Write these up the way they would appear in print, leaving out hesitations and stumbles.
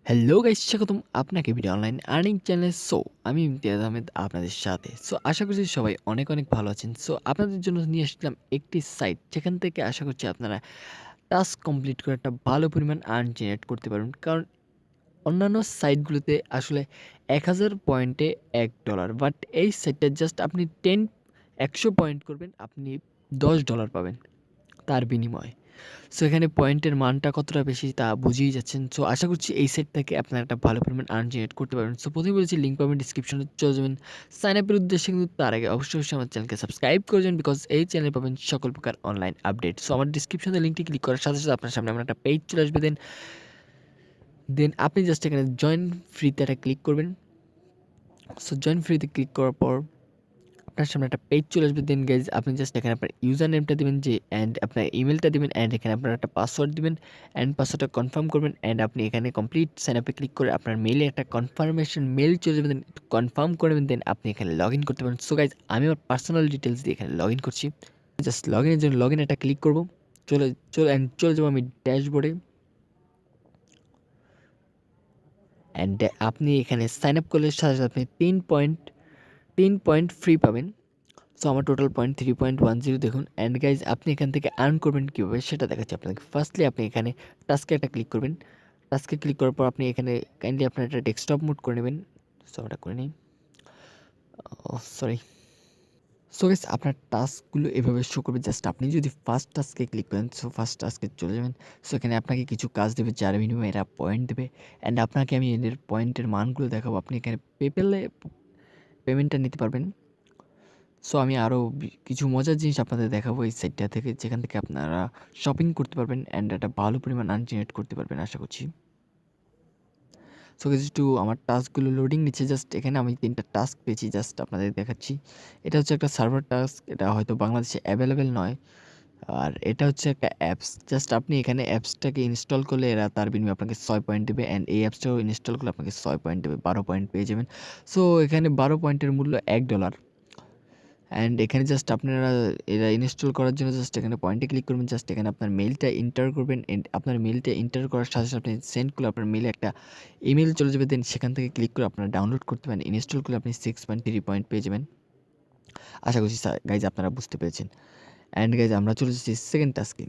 Hello guys, স্বাগতম আপনাকে video online earning চ্যানেলে। আমি ইমতিয়াজ আহমেদ আপনাদের সাথে। আশা করছি সবাই অনেক অনেক ভালো আছেন। আপনাদের জন্য নিয়ে আসলাম একটি সাইট, যেখান থেকে আশা করছি আপনারা টাস্ক কমপ্লিট করে একটা ভালো পরিমাণ আর্ন জেনারেট করতে পারবেন। কারণ অন্যান্য সাইটগুলোতে আসলে ১,০০০ পয়েন্টে $১, বাট এই সাইটটা জাস্ট আপনি ১০০ পয়েন্ট করবেন, আপনি $10 পাবেন তার বিনিময়ে। এখানে পয়েন্টের মানটা কতটা বেশি তা বুঝেই যাচ্ছেন। আশা করছি এই সাইট থেকে আপনারা একটা ভালো পরিমাণ আর্ন জেনারেট করতে পারবেন। প্রথমেই বলেছি, লিঙ্ক পাবেন ডিসক্রিপশনে, চলে যাবেন সাইন আপের উদ্দেশ্যে। কিন্তু তার আগে অবশ্যই আমার চ্যানেলকে সাবস্ক্রাইব করে যাবেন, বিকজ এই চ্যানেলে পাবেন সকল প্রকার অনলাইন আপডেট। আমার ডিসক্রিপশনে লিঙ্কটি ক্লিক করার সাথে সাথে আপনার সামনে আমার একটা পেজ চলে আসবে। দেন আপনি জাস্ট এখানে জয়েন ফ্রিতে একটা ক্লিক করবেন। জয়েন ফ্রিতে ক্লিক করার পর আপনার সামনে একটা পেজ চলে আসবে। দেন গাইজ আপনি জাস্ট এখানে আপনার ইউজার নেমটা দিবেন, অ্যান্ড আপনার ইমেলটা দিবেন, অ্যান্ড এখানে আপনার একটা পাসওয়ার্ড দিবেন, অ্যান্ড পাসওয়ার্ডটা কনফার্ম করবেন। অ্যান্ড আপনি এখানে কমপ্লিট সাইন আপে ক্লিক করে আপনার মেইলে একটা কনফার্মেশন মেল চলে যাবে। দেন কনফার্ম করবেন, দেন আপনি এখানে লগ ইন করতে পারেন। গাইজ আমি আমার পার্সোনাল ডিটেলস দিয়ে এখানে লগ ইন করছি। জাস্ট লগ ইনের জন্য লগ ইন একটা ক্লিক করবো। চলে যাবো আমি ড্যাশবোর্ডে। অ্যান্ড আপনি এখানে সাইন আপ করলে সাথে সাথে আপনি 3 পয়েন্ট ফ্রি পাবেন। আমার টোটাল পয়েন্ট 3.10 দেখুন। অ্যান্ড গাইজ আপনি এখান থেকে আর্ন করবেন কীভাবে সেটা দেখাচ্ছি আপনাকে। ফার্স্টলি আপনি এখানে টাস্কে একটা ক্লিক করবেন। টাস্কে ক্লিক করার পর আপনি এখানে কাইন্ডলি আপনার একটা ডেস্কটপ মোড করে নেবেন। ওটা করে নিই, সরি। গাইজ আপনার টাস্কগুলো এভাবে শো করবে। জাস্ট আপনি যদি ফার্স্ট টাস্কে ক্লিক করেন, ফার্স্ট টাস্কে চলে যাবেন। এখানে আপনাকে কিছু কাজ দেবে, যার বিনিময়ে এরা পয়েন্ট দেবে। অ্যান্ড আপনাকে আমি এদের পয়েন্টের মানগুলো দেখাবো। আপনি এখানে পেপ্যালে পেমেন্টটা নিতে পারবেন। আমি আরও কিছু মজার জিনিস আপনাদের দেখাবো এই সাইটটা থেকে, যেখান থেকে আপনারা শপিং করতে পারবেন অ্যান্ড একটা ভালো পরিমাণ আর্ন জেনারেট করতে পারবেন আশা করছি। কিছু আমার টাস্কগুলো লোডিং নিচ্ছে। জাস্ট এখানে আমি 3টা টাস্ক পেয়েছি, জাস্ট আপনাদের দেখাচ্ছি। এটা হচ্ছে একটা সার্ভার টাস্ক, এটা হয়তো বাংলাদেশে অ্যাভেলেবেল নয়। আর এটা হচ্ছে একটা অ্যাপস। জাস্ট আপনি এখানে অ্যাপসটাকে ইনস্টল করলে এরা তার বিনিময়ে আপনাকে 6 পয়েন্ট দেবে, অ্যান্ড এই অ্যাপসটাও ইনস্টল করলে আপনাকে 6 পয়েন্ট দেবে, 12 পয়েন্ট পেয়ে যাবেন। এখানে 12 পয়েন্টের মূল্য $1। অ্যান্ড এখানে জাস্ট আপনারা এরা ইনস্টল করার জন্য জাস্ট এখানে পয়েন্টে ক্লিক করবেন। জাস্ট এখানে আপনার মেইলটা এন্টার করবেন। আপনার মেইলটা এন্টার করার সাথে সাথে আপনি সেন্ড করলে আপনার মেইলে একটা ইমেল চলে যাবে। দেন সেখান থেকে ক্লিক করে আপনারা ডাউনলোড করতে পারেন। ইনস্টল করলে আপনি 6.3 পয়েন্ট পেয়ে যাবেন। আশা করছি গাইজ আপনারা বুঝতে পেরেছেন। অ্যান্ড গাইজ আমরা চলে যাচ্ছি সেকেন্ড টাস্কে।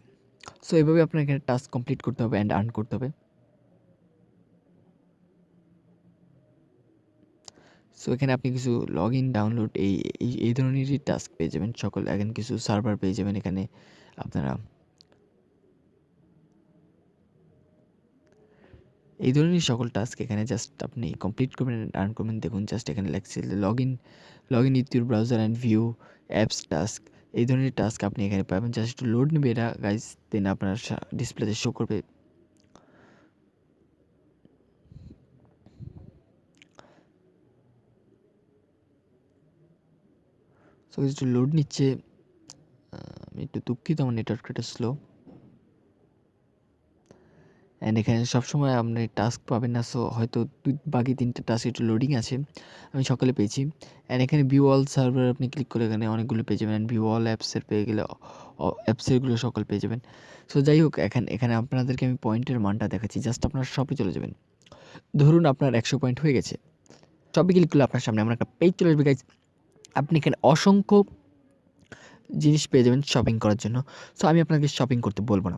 এভাবে আপনার এখানে টাস্ক কমপ্লিট করতে হবে অ্যান্ড আর্ন করতে হবে। এখানে আপনি কিছু লগ ইন, ডাউনলোড এই ধরনেরই টাস্ক পেয়ে যাবেন সকল। এখন কিছু সার্ভার পেয়ে যাবেন এখানে আপনারা। এই ধরনের সকল টাস্ক এখানে জাস্ট আপনি কমপ্লিট করবেন, আর্ন করবেন। দেখুন জাস্ট এখানে লেখছে log in with your browser and view apps task. এই ধরনের টাস্ক আপনি এখানে পাবেন। জাস্ট একটু লোড নেবে এরা গাইজ, দেন আপনার ডিসপ্লেতে শো করবে। একটু লোড নিচ্ছে, আমি একটু দুঃখিত, আমার নেটওয়ার্কটা স্লো। অ্যান্ড এখানে সবসময় আপনি টাস্ক পাবেন না। হয়তো বাকি 3টা টাস্ক একটু লোডিং আছে, আমি সকালে পেয়েছি। অ্যান্ড এখানে ভিউ অল সার্ভার আপনি ক্লিক করে এখানে অনেকগুলো পেয়ে যাবেন। ভিউ অল অ্যাপসের পেয়ে গেলে অ্যাপসেরগুলো সকল পেয়ে যাবেন। যাই হোক, এখানে আপনাদেরকে আমি পয়েন্টের মানটা দেখাচ্ছি। জাস্ট আপনারা শপে চলে যাবেন। ধরুন আপনার 100 পয়েন্ট হয়ে গেছে। শপে ক্লিক করলে আপনার সামনে আমার একটা পেজ চলে আসবে গাইজ। আপনি এখানে অসংখ্য জিনিস পেয়ে যাবেন শপিং করার জন্য। আমি আপনাকে শপিং করতে বলবো না।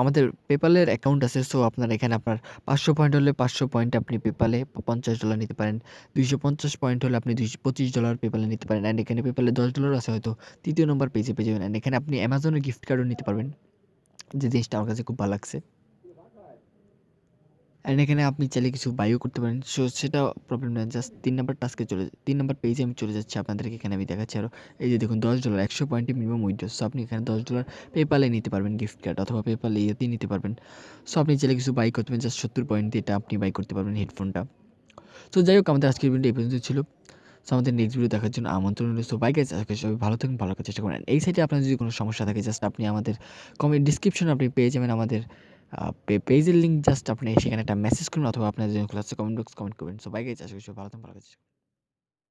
আমাদের পেপ্যালের অ্যাকাউন্ট আছে। আপনার এখানে আপনার 500 পয়েন্ট হলে 500 পয়েন্ট আপনি পেপ্যালে $50 নিতে পারেন। 250 পয়েন্ট হলে আপনি $225 পেপ্যালে নিতে পারেন। অ্যান্ড এখানে পেপ্যালে $10 আছে, হয়তো 3য় নম্বর পেজে পেয়ে যাবেন। অ্যান্ড এখানে আপনি অ্যামাজনের গিফট কার্ডও নিতে পারবেন, যে জিনিসটা আমার কাছে খুব ভালো লাগছে। অ্যান্ড এখানে আপনি চাইলে কিছু বাইও করতে পারেন। সেটা প্রবলেম না। জাস্ট 3 নাম্বার টাস্কে 3 নাম্বার পেজে আমি চলে যাচ্ছি। আপনাদেরকে এখানে আমি দেখাচ্ছি আরও। এই যে দেখুন $10 100 পয়েন্টে মিনিমাম উইথড্র। আপনি এখানে $10 পেপ্যালে নিতে পারবেন গিফট কার্ড, অথবা পেপ্যালে ইয়েতেই নিতে পারবেন। আপনি চাইলে কিছু বাই করতে পারেন। জাস্ট 70 পয়েন্ট দিয়ে এটা আপনি বাই করতে পারবেন হেডফোনটা। যাই হোক, আমাদের আজকের ভিডিও এই পর্যন্ত ছিল। আমাদের নেক্সট ভিডিও দেখার জন্য আমন্ত্রণ রইল। বাই গাইস, আজকে সবাই ভালো থাকুন, ভালো রাখার চেষ্টা করেন। এই সাইটে আপনার যদি কোনো সমস্যা থাকে, জাস্ট আপনি আমাদের ডিসক্রিপশনে আপনি পেয়ে যাবেন আমাদের পেজের লিঙ্ক। জাস্ট আপনি সেখানে একটা মেসেজ করুন, অথবা আপনার যদি খোলা আছে কমেন্ট বক্স কমেন্ট করবেন। বাই গাইস, আশা করি সবাই ভালো থাকুন, ভালো কাজ।